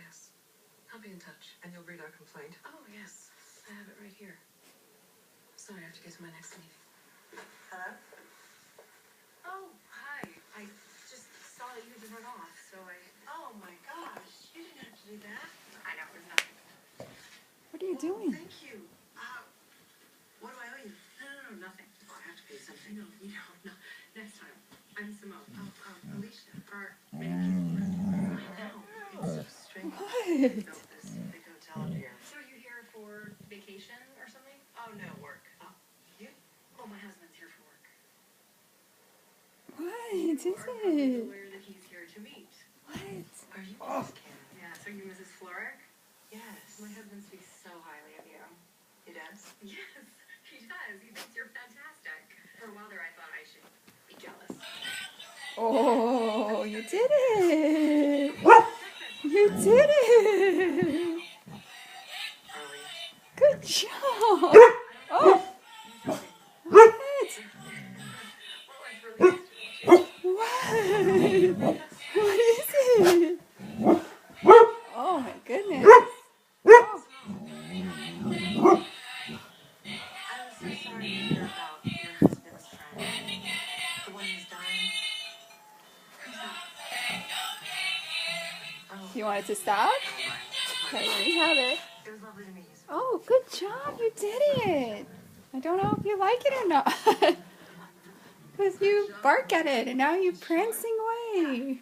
yes. I'll be in touch. And you'll read our complaint? Oh, yes. I have it right here. Sorry, I have to get to my next meeting. Hello? Oh, hi. I just saw that you had to run off, so I... Oh, my gosh. You didn't have to do that. I know, it was nothing. What are you doing? Thank you. What do I owe you? No, nothing. Oh, I have to pay something. No. Next time. I'm Simone. Alicia. Our manicure. I know. It's so strange. What? They built this big hotel up here. So are you here for vacation or something? Oh, no, work. Oh, you? Oh, my husband's here for work. What You is are probably it? aware that he's here to meet. What? Are you Miss Cannon? Yes. Are you Mrs. Florrick? Yes. My husband speaks so highly of you. He does? Yes, he does. He thinks you're fantastic. For a while there, I thought I should be jealous. Oh, you did it! You did it! Good job! Oh! What? What? What is it? Oh my goodness. Oh. I was so sorry to hear about your husband's friend. The one who's dying. Who's that? Oh. You want it to stop? Okay, let me have it. It was lovely to meet you. Oh, good job. You did it. I don't know if you like it or not. Because you bark at it and now you're prancing away.